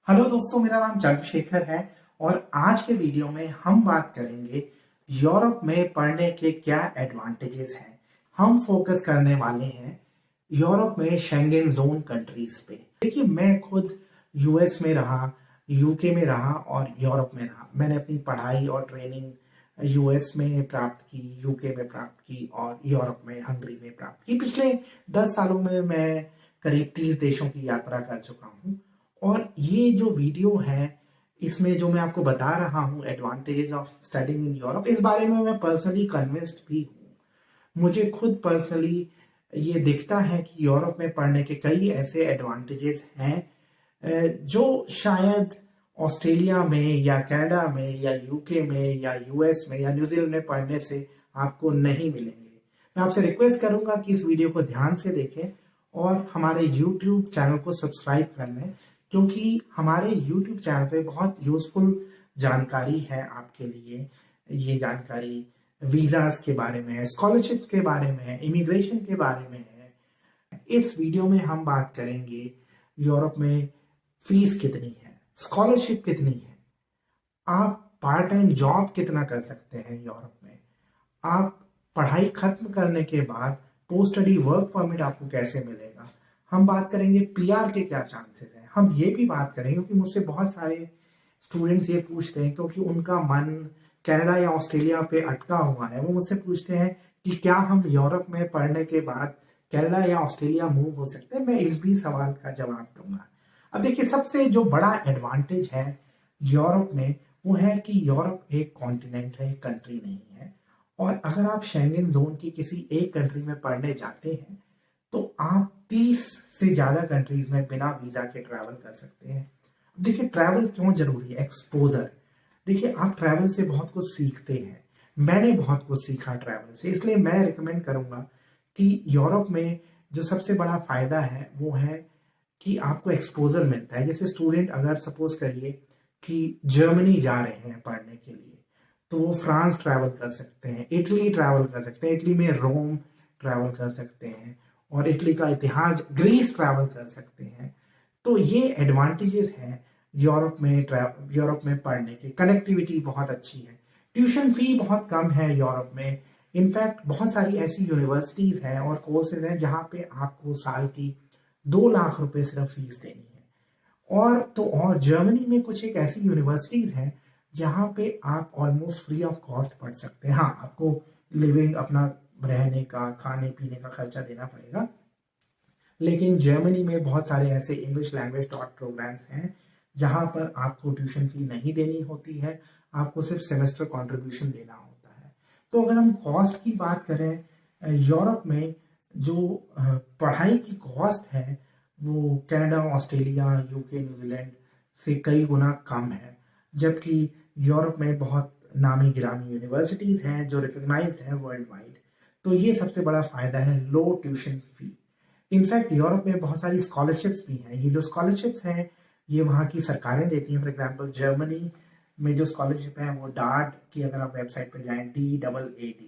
Hello दोस्तों, मेरा नाम चंद्रशेखर है और आज के वीडियो में हम बात करेंगे यूरोप में पढ़ने के क्या एडवांटेजेस हैं। हम फोकस करने वाले हैं यूरोप में शेंगेन जोन कंट्रीज पे। देखिए, मैं खुद यूएस में रहा, यूके में रहा और यूरोप में रहा। मैंने अपनी पढ़ाई और ट्रेनिंग यूएस में प्राप्त की, यूके में प्राप्त की और यूरोप में हंगरी में प्राप्त की। पिछले 10 सालों में मैं करीब 30 देशों की यात्रा कर चुका हूँ। और ये जो वीडियो है, इसमें जो मैं आपको बता रहा हूँ advantages of studying in Europe, इस बारे में मैं पर्सनली कन्विंस्ड भी हूँ। मुझे खुद पर्सनली ये दिखता है कि यूरोप में पढ़ने के कई ऐसे एडवांटेजेस हैं जो शायद ऑस्ट्रेलिया में या कनाडा में या यूके में या यूएस में या न्यूजीलैंड में पढ़ने से आपको नहीं मिलेंगे। मैं आपसे रिक्वेस्ट करूंगा कि इस वीडियो को ध्यान से देखें और हमारे यूट्यूब चैनल को सब्सक्राइब कर लें, क्योंकि हमारे यूट्यूब चैनल पे बहुत यूजफुल जानकारी है आपके लिए। ये जानकारी वीजास के बारे में है, स्कॉलरशिप्स के बारे में है, इमिग्रेशन के बारे में है। इस वीडियो में हम बात करेंगे यूरोप में फीस कितनी है, स्कॉलरशिप कितनी है, आप पार्ट टाइम जॉब कितना कर सकते हैं यूरोप में, आप पढ़ाई खत्म करने के बाद पोस्ट स्टडी वर्क परमिट आपको कैसे मिलेगा। हम बात करेंगे पीआर के क्या चांसेस हैं। हम ये भी बात करेंगे क्योंकि मुझसे बहुत सारे स्टूडेंट्स ये पूछते हैं, क्योंकि उनका मन कनाडा या ऑस्ट्रेलिया पे अटका हुआ है। वो मुझसे पूछते हैं कि क्या हम यूरोप में पढ़ने के बाद कनाडा या ऑस्ट्रेलिया मूव हो सकते हैं। मैं इस भी सवाल का जवाब दूंगा। अब देखिए, सबसे जो बड़ा एडवांटेज है यूरोप में वो है कि यूरोप एक कॉन्टिनेंट है, एक कंट्री नहीं है। और अगर आप शेंगेन जोन की किसी एक कंट्री में पढ़ने जाते हैं तो आप 30 से ज्यादा कंट्रीज में बिना वीजा के ट्रैवल कर सकते हैं। देखिए, ट्रैवल क्यों जरूरी है? एक्सपोजर। देखिए, आप ट्रैवल से बहुत कुछ सीखते हैं। मैंने बहुत कुछ सीखा ट्रैवल से, इसलिए मैं रिकमेंड करूंगा कि यूरोप में जो सबसे बड़ा फायदा है वो है कि आपको एक्सपोजर मिलता है। जैसे स्टूडेंट अगर सपोज करिए कि जर्मनी जा रहे हैं पढ़ने के लिए, तो वो फ्रांस ट्रैवल कर सकते हैं, इटली ट्रैवल कर सकते हैं, इटली में रोम ट्रैवल कर सकते हैं और इटली का इतिहास, ग्रीस ट्रैवल कर सकते हैं। तो ये एडवांटेजेस हैं यूरोप में यूरोप में पढ़ने की। कनेक्टिविटी बहुत अच्छी है, ट्यूशन फी बहुत कम है यूरोप में। इनफैक्ट बहुत सारी ऐसी यूनिवर्सिटीज हैं और कोर्सेज हैं जहाँ पे आपको साल की 2 लाख रुपए सिर्फ फीस देनी है। और जर्मनी में कुछ एक ऐसी यूनिवर्सिटीज हैं जहाँ पे आप ऑलमोस्ट फ्री ऑफ कॉस्ट पढ़ सकते हैं। हाँ, आपको लिविंग, अपना रहने का, खाने पीने का खर्चा देना पड़ेगा, लेकिन जर्मनी में बहुत सारे ऐसे इंग्लिश लैंग्वेज टॉट प्रोग्राम्स हैं जहाँ पर आपको ट्यूशन फी नहीं देनी होती है, आपको सिर्फ सेमेस्टर कंट्रीब्यूशन देना होता है। तो अगर हम कॉस्ट की बात करें, यूरोप में जो पढ़ाई की कॉस्ट है वो कनाडा, ऑस्ट्रेलिया, यूके, न्यूजीलैंड से कई गुना कम है। जबकि यूरोप में बहुत नामी गिरामी यूनिवर्सिटीज हैं जो रिकॉग्नाइज्ड हैं वर्ल्ड वाइड। तो ये सबसे बड़ा फायदा है, लो ट्यूशन फी। इनफैक्ट यूरोप में बहुत सारी स्कॉलरशिप्स भी हैं। ये जो स्कॉलरशिप्स हैं ये वहाँ की सरकारें देती हैं। फॉर एग्जांपल जर्मनी में जो स्कॉलरशिप है वो डार्ट की, अगर आप वेबसाइट पर जाएं, DAAD।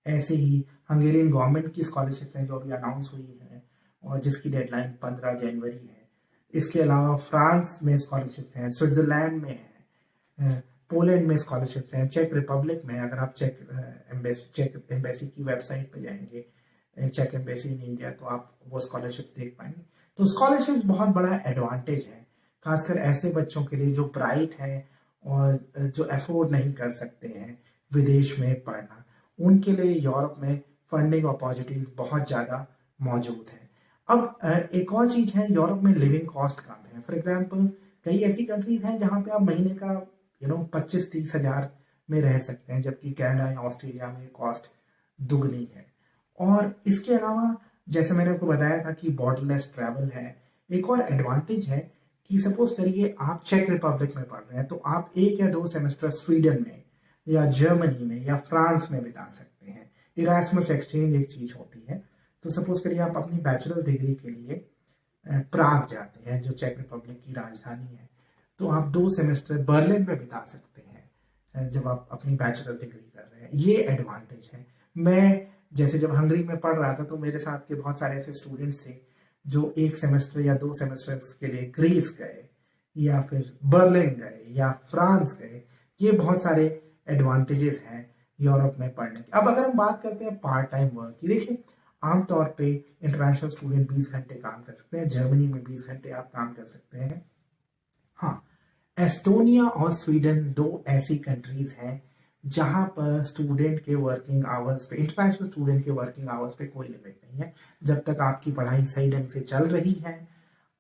ऐसे ही हंगेरियन गवर्नमेंट की स्कॉलरशिप हैं जो अभी अनाउंस हुई है और जिसकी डेडलाइन 15 जनवरी है। इसके अलावा फ्रांस में स्कॉलरशिप हैं, स्विट्जरलैंड में है, पोलैंड में स्कॉलरशिप हैं, चेक रिपब्लिक में। अगर आप चेक एम्बेसी की वेबसाइट पर जाएंगे, चेक एम्बेसी इन इंडिया, तो आप वो स्कॉलरशिप्स देख पाएंगे। तो स्कॉलरशिप बहुत बड़ा एडवांटेज है, खासकर ऐसे बच्चों के लिए जो ब्राइट हैं और जो अफोर्ड नहीं कर सकते हैं विदेश में पढ़ना। उनके लिए यूरोप में फंडिंग अपॉर्चुनिटीज बहुत ज़्यादा मौजूद है। अब एक और चीज़ है, यूरोप में लिविंग कॉस्ट कम है। फॉर एग्जांपल कई ऐसी कंट्रीज हैं जहाँ पे आप महीने का 25-30 हज़ार में रह सकते हैं, जबकि कनाडा या ऑस्ट्रेलिया में कॉस्ट दुगनी है। और इसके अलावा जैसे मैंने आपको बताया था कि बॉर्डरलेस ट्रैवल है। एक और एडवांटेज है कि सपोज करिए आप चेक रिपब्लिक में पढ़ रहे हैं, तो आप 1 या 2 सेमेस्टर स्वीडन में या जर्मनी में या फ्रांस में बिता सकते हैं। इरास्मस एक्सचेंज एक चीज होती है। तो सपोज करिए आप अपनी बैचलर्स डिग्री के लिए प्राग जाते हैं, जो चेक रिपब्लिक की राजधानी है, तो आप 2 सेमेस्टर बर्लिन में बिता सकते हैं जब आप अपनी बैचलर्स डिग्री कर रहे हैं। ये एडवांटेज है। मैं जैसे जब हंगरी में पढ़ रहा था तो मेरे साथ के बहुत सारे ऐसे स्टूडेंट्स थे जो 1 सेमेस्टर या 2 सेमेस्टर्स के लिए ग्रीस गए, या फिर बर्लिन गए या फ्रांस गए, ये बहुत सारे एडवांटेजेस हैं यूरोप में पढ़ने के। अब अगर हम बात करते हैं पार्ट टाइम वर्क की, देखिए आमतौर पे इंटरनेशनल स्टूडेंट 20 घंटे काम कर सकते हैं, जर्मनी में 20 घंटे आप काम कर सकते हैं। हाँ, एस्टोनिया और स्वीडन दो ऐसी कंट्रीज हैं जहां पर स्टूडेंट के वर्किंग आवर्स पे, इंटरनेशनल स्टूडेंट के वर्किंग आवर्स पे कोई लिमिट नहीं है। जब तक आपकी पढ़ाई सही ढंग से चल रही है,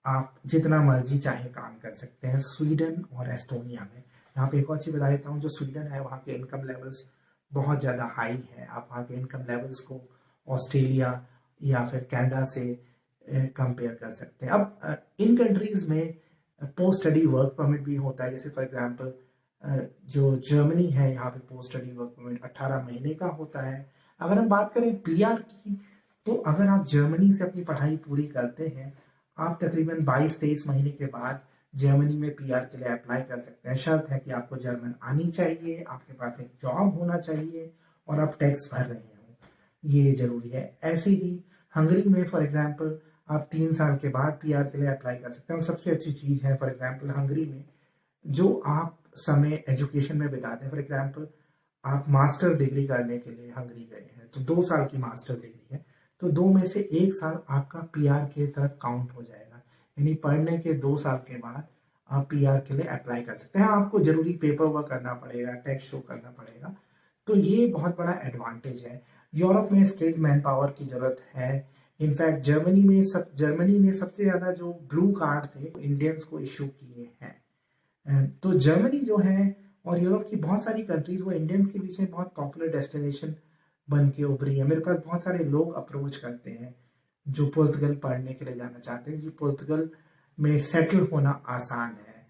आप जितना मर्जी चाहे काम कर सकते हैं, स्वीडन और एस्टोनिया में। यहाँ पे एक और चीज़ बता देता हूँ, जो स्वीडन है वहाँ के इनकम लेवल्स बहुत ज़्यादा हाई है। आप वहाँ के इनकम लेवल्स को ऑस्ट्रेलिया या फिर कनाडा से कंपेयर कर सकते हैं। अब इन कंट्रीज में पोस्ट स्टडी वर्क परमिट भी होता है। जैसे फॉर एग्जांपल जो जर्मनी है, यहाँ पे पोस्ट स्टडी वर्क परमिट 18 महीने का होता है। अगर हम बात करें पीआर की, तो अगर आप जर्मनी से अपनी पढ़ाई पूरी करते हैं, आप तकरीबन 22-23 महीने के बाद जर्मनी में पीआर के लिए अप्लाई कर सकते हैं। शर्त है कि आपको जर्मन आनी चाहिए, आपके पास एक जॉब होना चाहिए और आप टैक्स भर रहे हो, ये जरूरी है। ऐसे ही हंगरी में फॉर एग्जांपल आप 3 साल के बाद पीआर के लिए अप्लाई कर सकते हैं। और सबसे अच्छी चीज़ है फॉर एग्जांपल हंगरी में, जो आप समय एजुकेशन में बिताते हैं, फॉर एग्जांपल आप मास्टर्स डिग्री करने के लिए हंगरी गए हैं, तो 2 साल की मास्टर्स डिग्री है, तो 2 में से 1 साल आपका पीआर के तरफ काउंट हो जाएगा। यानी पढ़ने के 2 साल के बाद आप पीआर के लिए अप्लाई कर सकते हैं। आपको जरूरी पेपर वर्क करना पड़ेगा, टैक्स शो करना पड़ेगा, तो ये बहुत बड़ा एडवांटेज है। यूरोप में स्किल्ड मैन पावर की जरूरत है। इनफैक्ट जर्मनी ने सबसे ज्यादा जो ब्लू कार्ड थे इंडियंस को इश्यू किए हैं। तो जर्मनी जो है और यूरोप की बहुत सारी कंट्रीज वो इंडियंस के बीच में बहुत पॉपुलर डेस्टिनेशन बन के उभरी है। मेरे पास बहुत सारे लोग अप्रोच करते हैं जो पुर्तगाल पढ़ने के लिए जाना चाहते हैं कि पुर्तगाल में सेटल होना आसान है।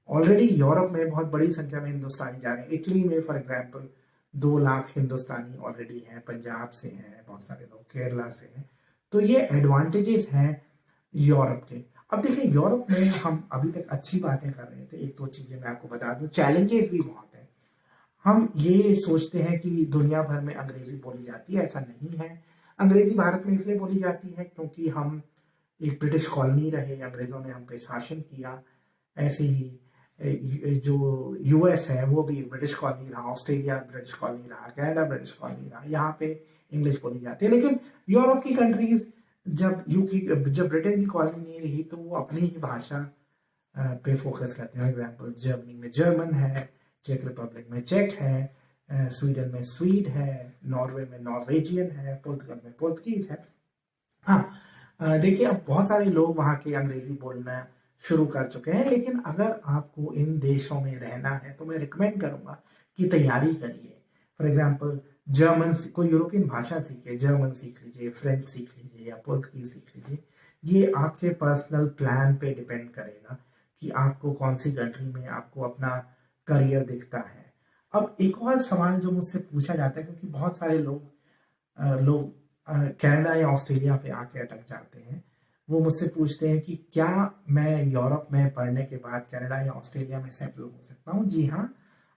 ऑलरेडी यूरोप में बहुत बड़ी संख्या में हिंदुस्तानी जा रहे हैं। इटली में for example 2 lakh Hindustani already हैं, पंजाब से हैं, बहुत सारे लोग केरला से हैं। तो ये एडवांटेजेस हैं यूरोप के। अब देखिए यूरोप में हम अभी तक अच्छी बातें कर रहे थे, एक दो चीजें मैं आपको बता दूं, चैलेंजेस भी बहुत हैं। हम ये सोचते हैं कि दुनिया भर में अंग्रेजी बोली जाती है, ऐसा नहीं है। अंग्रेजी भारत में इसलिए बोली जाती है क्योंकि हम एक ब्रिटिश कॉलोनी रहे, अंग्रेजों ने हम पे शासन किया। ऐसे ही जो यूएस है वो भी ब्रिटिश कॉलोनी रहा, ऑस्ट्रेलिया ब्रिटिश कॉलोनी रहा, कनाडा ब्रिटिश कॉलोनी रहा, यहाँ पे इंग्लिश बोली जाती है। लेकिन यूरोप की कंट्रीज जब ब्रिटेन की कॉलोनी नहीं रही तो वो अपनी ही भाषा पे फोकस करते हैं। एग्जाम्पल जर्मनी में जर्मन है, चेक रिपब्लिक में चेक है, स्वीडन में स्वीड है, नॉर्वे में नॉर्वेजियन है, पुर्तगाल में पुर्तगीज है। हाँ, देखिए अब बहुत सारे लोग वहाँ के अंग्रेजी बोलना शुरू कर चुके हैं, लेकिन अगर आपको इन देशों में रहना है तो मैं रिकमेंड करूंगा कि तैयारी करिए। फॉर एग्जाम्पल जर्मन, कोई यूरोपियन भाषा सीखे, जर्मन सीख लीजिए, फ्रेंच सीख लीजिए या पुर्तगीज सीख लीजिए। ये आपके पर्सनल प्लान पे डिपेंड करेगा कि आपको कौन सी कंट्री में आपको अपना करियर दिखता है। अब एक और सवाल जो मुझसे पूछा जाता है, क्योंकि बहुत सारे लोग कनाडा या ऑस्ट्रेलिया पे आके अटक जाते हैं, वो मुझसे पूछते हैं कि क्या मैं यूरोप में पढ़ने के बाद कनाडा या ऑस्ट्रेलिया में सेटल हो सकता हूँ। जी हाँ,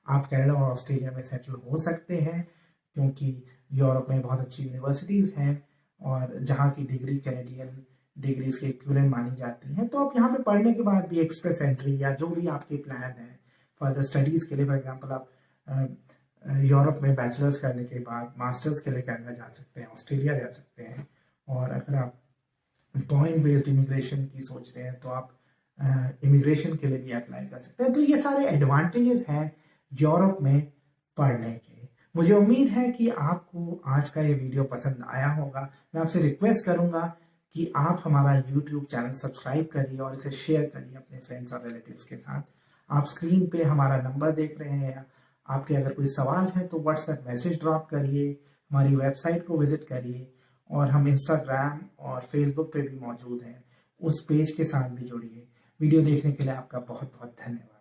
आप कनाडा और ऑस्ट्रेलिया में सेटल हो सकते हैं, क्योंकि यूरोप में बहुत अच्छी यूनिवर्सिटीज़ हैं और जहाँ की डिग्री कैनेडियन डिग्रीज के इक्विवेलेंट मानी जाती हैं। तो आप यहाँ पे पढ़ने के बाद भी एक्सप्रेस एंट्री या जो भी आपके प्लान है फर्दर स्टडीज़ के लिए, फॉर एग्जाम्पल आप यूरोप में बैचलर्स करने के बाद मास्टर्स के लिए कनाडा जा सकते हैं, ऑस्ट्रेलिया जा सकते हैं। और अगर आप पॉइंट बेस्ड इमिग्रेशन की सोच रहे हैं तो आप इमिग्रेशन के लिए भी अप्लाई कर सकते हैं। तो ये सारे एडवांटेजेस हैं यूरोप में पढ़ने के। मुझे उम्मीद है कि आपको आज का ये वीडियो पसंद आया होगा। मैं आपसे रिक्वेस्ट करूंगा कि आप हमारा यूट्यूब चैनल सब्सक्राइब करिए और इसे शेयर करिए अपने फ्रेंड्स और रिलेटिव्स के साथ। आप स्क्रीन पे हमारा नंबर देख रहे हैं, आपके अगर कोई सवाल है तो व्हाट्सएप मैसेज ड्रॉप करिए, हमारी वेबसाइट को विजिट करिए, और हम इंस्टाग्राम और फेसबुक पे भी मौजूद हैं, उस पेज के साथ भी जुड़िए। वीडियो देखने के लिए आपका बहुत बहुत धन्यवाद।